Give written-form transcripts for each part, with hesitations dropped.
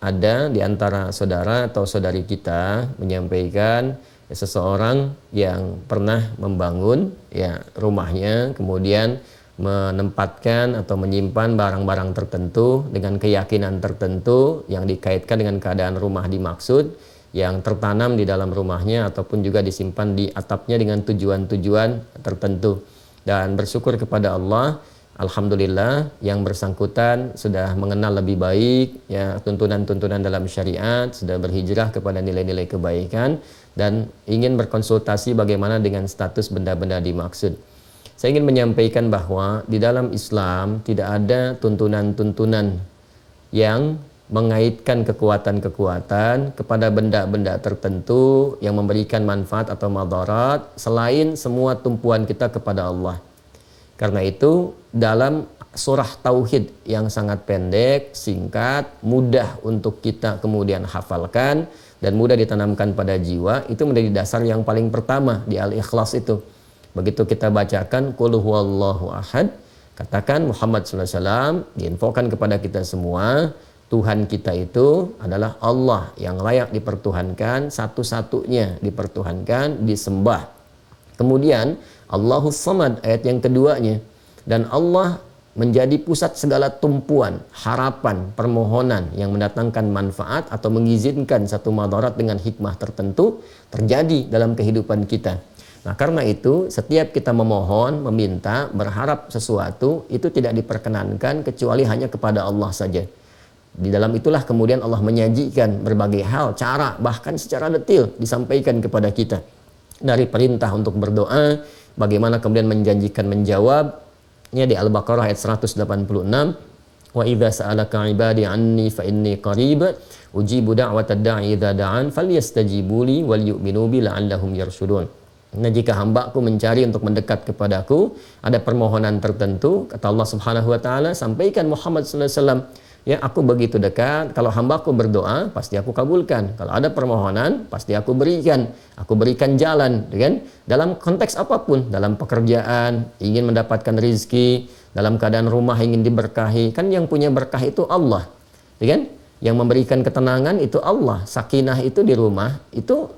ada di antara saudara atau saudari kita menyampaikan seseorang yang pernah membangun ya rumahnya, kemudian menempatkan atau menyimpan barang-barang tertentu dengan keyakinan tertentu yang dikaitkan dengan keadaan rumah dimaksud, yang tertanam di dalam rumahnya ataupun juga disimpan di atapnya dengan tujuan-tujuan tertentu. Dan bersyukur kepada Allah, alhamdulillah yang bersangkutan sudah mengenal lebih baik ya tuntunan-tuntunan dalam syariat, sudah berhijrah kepada nilai-nilai kebaikan dan ingin berkonsultasi bagaimana dengan status benda-benda dimaksud. Saya ingin menyampaikan bahwa di dalam Islam tidak ada tuntunan-tuntunan yang mengaitkan kekuatan-kekuatan kepada benda-benda tertentu yang memberikan manfaat atau madarat selain semua tumpuan kita kepada Allah. Karena itu dalam surah Tauhid yang sangat pendek, singkat, mudah untuk kita kemudian hafalkan dan mudah ditanamkan pada jiwa, itu menjadi dasar yang paling pertama di Al-Ikhlas itu. Begitu kita bacakan Qul huwallahu ahad, katakan Muhammad sallallahu alaihi wasallam, diinfokan kepada kita semua, Tuhan kita itu adalah Allah yang layak dipertuhankan, satu-satunya dipertuhankan, disembah. Kemudian Allahus Samad ayat yang keduanya, dan Allah menjadi pusat segala tumpuan, harapan, permohonan yang mendatangkan manfaat atau mengizinkan satu madarat dengan hikmah tertentu terjadi dalam kehidupan kita. Nah, karena itu setiap kita memohon, meminta, berharap sesuatu itu tidak diperkenankan kecuali hanya kepada Allah saja. Di dalam itulah kemudian Allah menyajikan berbagai hal, cara, bahkan secara detil disampaikan kepada kita. Dari perintah untuk berdoa, bagaimana kemudian menjanjikan menjawab. Ya, di Al-Baqarah ayat 186, wa idza sa'alaka 'ibadi 'anni fa inni qarib ujibu da'watad da'i idza da'an falyastajibu li wal yu'minu bi la'allahum yarshudun. Nah, jika hambaku mencari untuk mendekat kepadaku, ada permohonan tertentu, kata Allah Subhanahu wa taala, sampaikan Muhammad sallallahu alaihi wasallam, ya aku begitu dekat, kalau hambaku berdoa pasti aku kabulkan. Kalau ada permohonan pasti aku berikan jalan, kan? Dalam konteks apapun, dalam pekerjaan, ingin mendapatkan rizki, dalam keadaan rumah ingin diberkahi, kan yang punya berkah itu Allah, kan? Yang memberikan ketenangan itu Allah, sakinah itu di rumah itu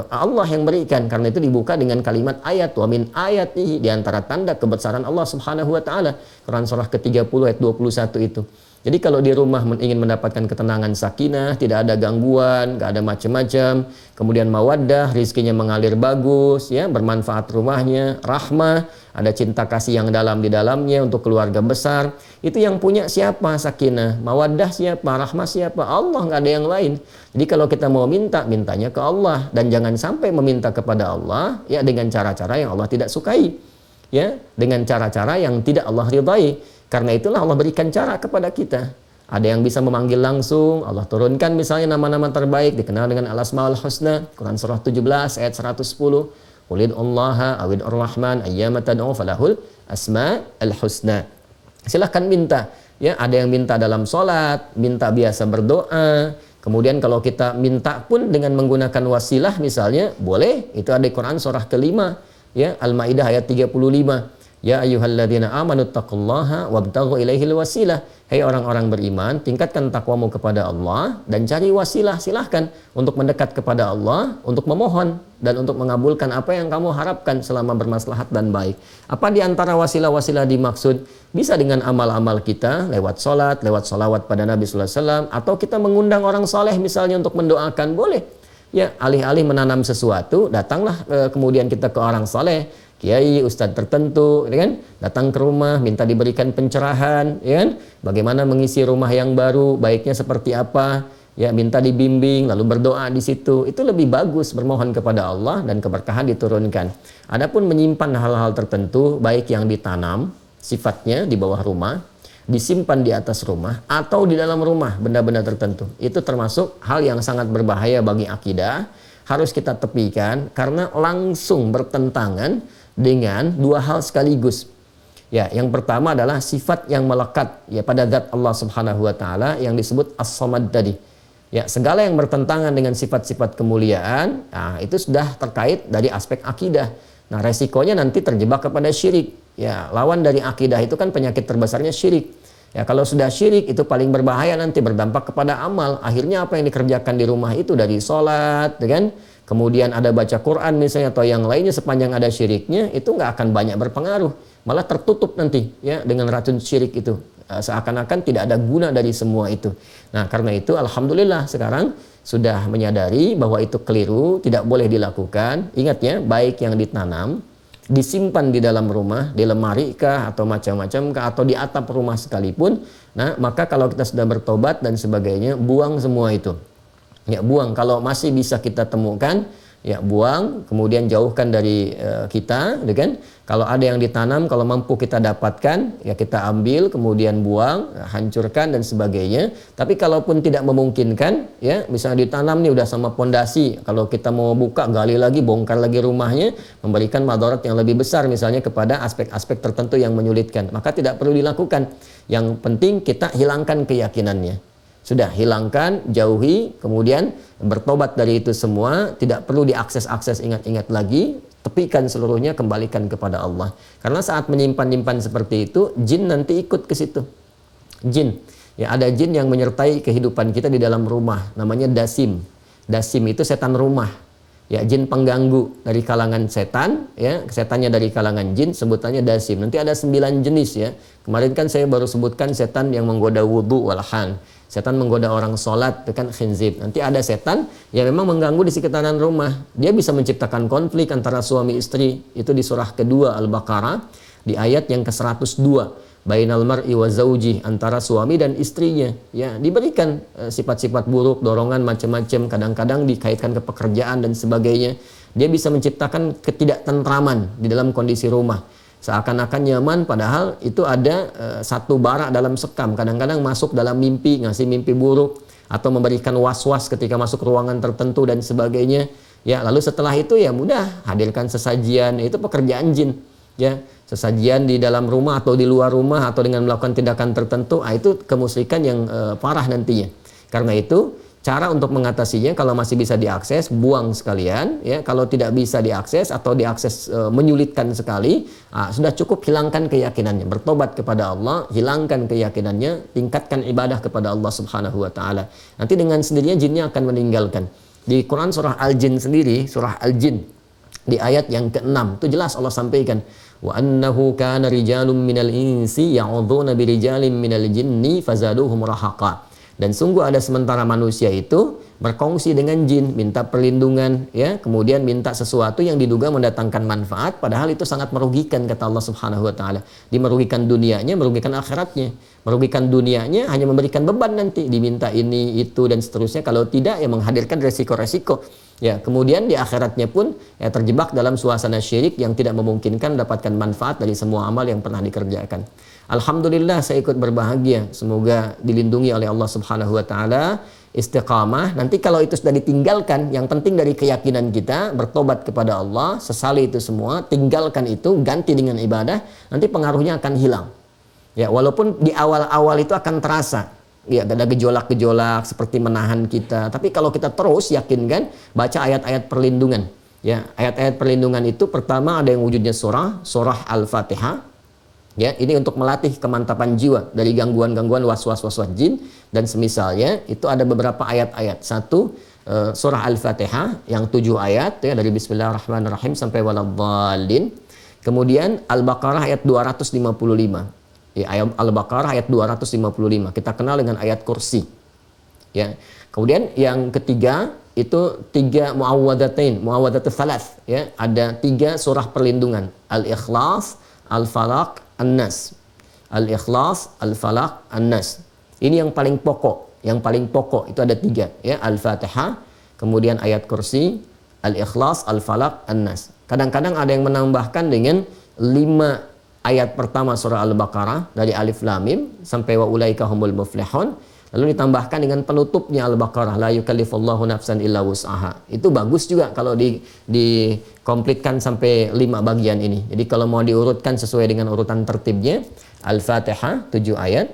Allah yang berikan. Karena itu dibuka dengan kalimat ayat, wa min ayatihi, di antara tanda kebesaran Allah Subhanahu wa taala. Quran surah ke-30 ayat 21 itu. Jadi kalau di rumah ingin mendapatkan ketenangan, sakinah, tidak ada gangguan, gak ada macam-macam, kemudian mawaddah, rizkinya mengalir bagus, ya, bermanfaat rumahnya, rahmah, ada cinta kasih yang dalam di dalamnya untuk keluarga besar, itu yang punya siapa? Sakinah, mawaddah siapa? Rahmah siapa? Allah, gak ada yang lain. Jadi kalau kita mau minta, mintanya ke Allah, dan jangan sampai meminta kepada Allah ya dengan cara-cara yang Allah tidak sukai, ya, dengan cara-cara yang tidak Allah ridai. Karena itulah Allah berikan cara kepada kita. Ada yang bisa memanggil langsung, Allah turunkan misalnya nama-nama terbaik dikenal dengan Al-Asmaul Husna, Quran surah 17 ayat 110. Qulid'ullaha awid'ur rahman ayyama tad'u falahul asma'ul husna. Silahkan minta. Ya, ada yang minta dalam sholat, minta biasa berdoa. Kemudian kalau kita minta pun dengan menggunakan wasilah misalnya, boleh. Itu ada di Quran surah kelima, ya, Al-Maidah ayat 35. Ya ayyuhalladzina amanu taqullaha wabtaghu ilaihil wasilah. Hai orang-orang beriman, tingkatkan takwamu kepada Allah dan cari wasilah, silahkan untuk mendekat kepada Allah, untuk memohon dan untuk mengabulkan apa yang kamu harapkan selama bermaslahat dan baik. Apa di antara wasilah-wasilah dimaksud? Bisa dengan amal-amal kita, lewat sholat, lewat sholawat pada Nabi sallallahu alaihi wasallam, atau kita mengundang orang soleh misalnya untuk mendoakan, boleh. Ya, alih-alih menanam sesuatu, datanglah kemudian kita ke orang soleh, kiai, ustadz tertentu, ya kan? Datang ke rumah, minta diberikan pencerahan, ya kan? Bagaimana mengisi rumah yang baru, baiknya seperti apa, ya, minta dibimbing, lalu berdoa di situ. Itu lebih bagus, bermohon kepada Allah dan keberkahan diturunkan. Adapun menyimpan hal-hal tertentu, baik yang ditanam, sifatnya di bawah rumah, disimpan di atas rumah, atau di dalam rumah, benda-benda tertentu. Itu termasuk hal yang sangat berbahaya bagi akidah, harus kita tepikan, karena langsung bertentangan dengan dua hal sekaligus. Ya, yang pertama adalah sifat yang melekat ya pada zat Allah Subhanahu wa taala yang disebut As-Samad tadi. Ya, segala yang bertentangan dengan sifat-sifat kemuliaan, nah, itu sudah terkait dari aspek akidah. Nah, resikonya nanti terjebak kepada syirik. Ya, lawan dari akidah itu kan penyakit terbesarnya syirik. Ya, kalau sudah syirik itu paling berbahaya, nanti berdampak kepada amal. Akhirnya apa yang dikerjakan di rumah itu dari sholat, kan? Kemudian ada baca Quran misalnya atau yang lainnya, sepanjang ada syiriknya itu nggak akan banyak berpengaruh, malah tertutup nanti ya dengan racun syirik itu. Seakan-akan tidak ada guna dari semua itu. Nah, karena itu alhamdulillah sekarang sudah menyadari bahwa itu keliru, tidak boleh dilakukan. Ingat ya, baik yang ditanam, disimpan di dalam rumah, di lemari kah atau macam-macam kah, atau di atap rumah sekalipun, nah maka kalau kita sudah bertobat dan sebagainya, buang semua itu. Ya, buang. Kalau masih bisa kita temukan, ya buang, kemudian jauhkan dari kita, kan? Kalau ada yang ditanam, kalau mampu kita dapatkan, ya kita ambil, kemudian buang, hancurkan dan sebagainya. Tapi kalaupun tidak memungkinkan, ya misalnya ditanam nih udah sama pondasi, kalau kita mau buka, gali lagi, bongkar lagi rumahnya, memberikan madarat yang lebih besar misalnya kepada aspek-aspek tertentu yang menyulitkan, maka tidak perlu dilakukan. Yang penting kita hilangkan keyakinannya. Sudah, hilangkan, jauhi, kemudian bertobat dari itu semua, tidak perlu diakses-akses, ingat-ingat lagi, tepikan seluruhnya, kembalikan kepada Allah. Karena saat menyimpan-nyimpan seperti itu, jin nanti ikut ke situ. Jin, ya ada jin yang menyertai kehidupan kita di dalam rumah, namanya dasim. Dasim itu setan rumah. Ya, jin pengganggu dari kalangan setan, ya, setannya dari kalangan jin, sebutannya dasim. Nanti ada 9 jenis ya. Kemarin kan saya baru sebutkan setan yang menggoda wudu walhan. Setan menggoda orang sholat, itu kan khinzib. Nanti ada setan yang memang mengganggu di sekitaran rumah. Dia bisa menciptakan konflik antara suami istri. Itu di surah kedua Al-Baqarah, di ayat yang ke-102. Bainal mar'i wa zauji, antara suami dan istrinya. Ya, diberikan sifat-sifat buruk, dorongan macam-macam, kadang-kadang dikaitkan ke pekerjaan dan sebagainya. Dia bisa menciptakan ketidaktentraman di dalam kondisi rumah. Seakan-akan nyaman, padahal itu ada satu bara dalam sekam. Kadang-kadang masuk dalam mimpi, ngasih mimpi buruk, atau memberikan was-was ketika masuk ruangan tertentu dan sebagainya. Ya, lalu setelah itu ya mudah, hadirkan sesajian, itu pekerjaan jin. Ya, sesajian di dalam rumah atau di luar rumah atau dengan melakukan tindakan tertentu, itu kemusyrikan yang parah nantinya. Karena itu cara untuk mengatasinya, kalau masih bisa diakses, buang sekalian. Ya, kalau tidak bisa diakses atau diakses menyulitkan sekali, sudah cukup hilangkan keyakinannya, bertobat kepada Allah, hilangkan keyakinannya, tingkatkan ibadah kepada Allah Subhanahu wa taala. Nanti dengan sendirinya jinnya akan meninggalkan. Di Quran surah Al-Jin sendiri, surah Al-Jin di ayat yang ke-6 itu jelas Allah sampaikan, wa annahu kana rijalun minal insi ya'udzuuna birijalin minal jinni fazaduhum rahaqa. Dan sungguh ada sementara manusia itu berkongsi dengan jin, minta perlindungan, ya, kemudian minta sesuatu yang diduga mendatangkan manfaat, padahal itu sangat merugikan, kata Allah Subhanahu wa taala. Merugikan dunianya, merugikan akhiratnya. Merugikan dunianya hanya memberikan beban nanti, diminta ini, itu dan seterusnya. Kalau tidak ya menghadirkan resiko-resiko. Ya, kemudian di akhiratnya pun ya terjebak dalam suasana syirik yang tidak memungkinkan mendapatkan manfaat dari semua amal yang pernah dikerjakan. Alhamdulillah saya ikut berbahagia. Semoga dilindungi oleh Allah Subhanahu wa taala, istiqamah. Nanti kalau itu sudah ditinggalkan, yang penting dari keyakinan kita, bertobat kepada Allah, sesali itu semua, tinggalkan itu, ganti dengan ibadah, nanti pengaruhnya akan hilang. Ya, walaupun di awal-awal itu akan terasa, ya ada gejolak-gejolak seperti menahan kita. Tapi kalau kita terus yakinkan, baca ayat-ayat perlindungan. Ya, ayat-ayat perlindungan itu pertama ada yang wujudnya surah Al-Fatihah. Ya, ini untuk melatih kemantapan jiwa dari gangguan-gangguan was-was jin dan semisalnya. Itu ada beberapa ayat-ayat. Satu, surah Al-Fatihah yang 7 ayat ya, dari Bismillahirrahmanirrahim sampai waladhdallin. Kemudian Al-Baqarah ayat 255. Ya, ayat Al-Baqarah ayat 255. Kita kenal dengan ayat kursi. Ya. Kemudian yang ketiga itu 3 muawwadzatain, muawwadzatus salas, ya. Ada 3 surah perlindungan, Al-Ikhlas, Al-Falaq, An-Nas. Al-Ikhlas, Al-Falaq, An-Nas. Ini yang paling pokok. Yang paling pokok itu ada 3, ya, Al-Fatihah, kemudian ayat kursi, Al-Ikhlas, Al-Falaq, An-Nas. Kadang-kadang ada yang menambahkan dengan 5 ayat pertama surah Al-Baqarah dari Alif Lam Mim sampai wa ulaika humul muflihun, lalu ditambahkan dengan penutupnya Al-Baqarah, la yukallifullahu nafsan illa wus'aha. Itu bagus juga kalau dikomplitkan sampai 5 bagian ini. Jadi kalau mau diurutkan sesuai dengan urutan tertibnya, Al-Fatihah 7 ayat,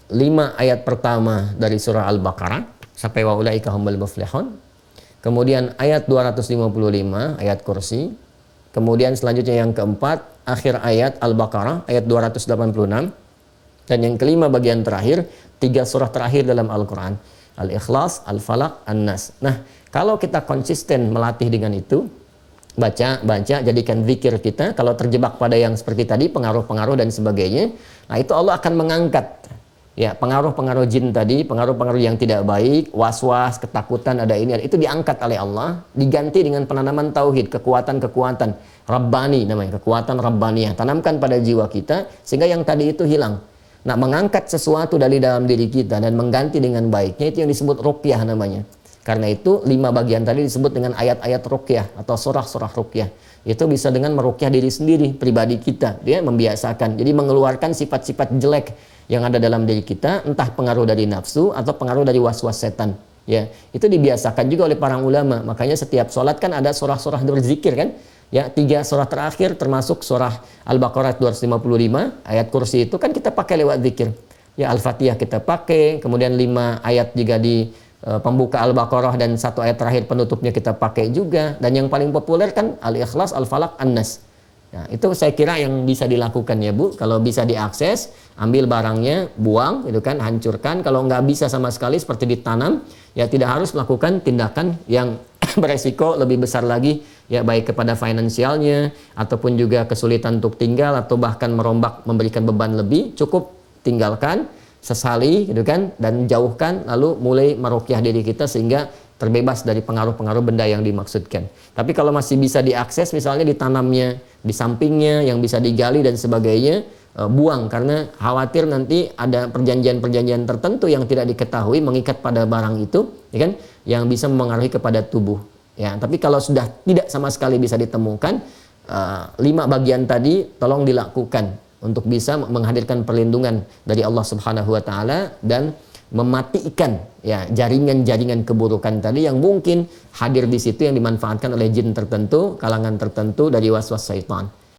5 ayat pertama dari surah Al-Baqarah sampai wa ulaika humul muflihun. Kemudian ayat 255 ayat kursi. Kemudian selanjutnya yang keempat, akhir ayat Al-Baqarah ayat 286. Dan yang kelima bagian terakhir, 3 surah terakhir dalam Al-Quran. Al-Ikhlas, Al-Falaq, An-Nas. Nah, kalau kita konsisten melatih dengan itu, baca, jadikan zikir kita. Kalau terjebak pada yang seperti tadi, pengaruh-pengaruh dan sebagainya, nah itu Allah akan mengangkat ya pengaruh-pengaruh jin tadi, pengaruh-pengaruh yang tidak baik, was-was, ketakutan, ada ini, itu diangkat oleh Allah, diganti dengan penanaman tauhid, kekuatan-kekuatan Rabbani namanya, kekuatan Rabbaniyah, tanamkan pada jiwa kita sehingga yang tadi itu hilang. Nah, mengangkat sesuatu dari dalam diri kita dan mengganti dengan baiknya, itu yang disebut ruqyah namanya. Karena itu 5 bagian tadi disebut dengan ayat-ayat ruqyah atau surah-surah ruqyah. Itu bisa dengan meruqyah diri sendiri, pribadi kita, dia membiasakan. Jadi mengeluarkan sifat-sifat jelek yang ada dalam diri kita, entah pengaruh dari nafsu atau pengaruh dari was-was setan. Ya, itu dibiasakan juga oleh para ulama. Makanya setiap sholat kan ada surah-surah berzikir kan? Ya, 3 surah terakhir termasuk surah Al-Baqarah 255, ayat kursi itu kan kita pakai lewat zikir. Ya, Al-Fatihah kita pakai, kemudian 5 ayat juga di pembuka Al-Baqarah dan 1 ayat terakhir penutupnya kita pakai juga. Dan yang paling populer kan Al-Ikhlas, Al-Falaq, An-Nas. Nah, itu saya kira yang bisa dilakukan ya Bu. Kalau bisa diakses, ambil barangnya, buang, itu kan, hancurkan. Kalau nggak bisa sama sekali seperti ditanam, ya tidak harus melakukan tindakan yang beresiko lebih besar lagi, ya baik kepada finansialnya ataupun juga kesulitan untuk tinggal atau bahkan merombak, memberikan beban lebih. Cukup tinggalkan, sesali, gitu kan, dan jauhkan, lalu mulai meruqyah diri kita sehingga terbebas dari pengaruh-pengaruh benda yang dimaksudkan. Tapi kalau masih bisa diakses, misalnya ditanamnya di sampingnya yang bisa digali dan sebagainya, buang, karena khawatir nanti ada perjanjian-perjanjian tertentu yang tidak diketahui mengikat pada barang itu, ya kan, yang bisa mempengaruhi kepada tubuh. Ya, tapi kalau sudah tidak sama sekali bisa ditemukan, 5 bagian tadi tolong dilakukan untuk bisa menghadirkan perlindungan dari Allah Subhanahu wa taala dan mematikan ya jaringan-jaringan keburukan tadi yang mungkin hadir di situ yang dimanfaatkan oleh jin tertentu, kalangan tertentu dari was-was syaitan.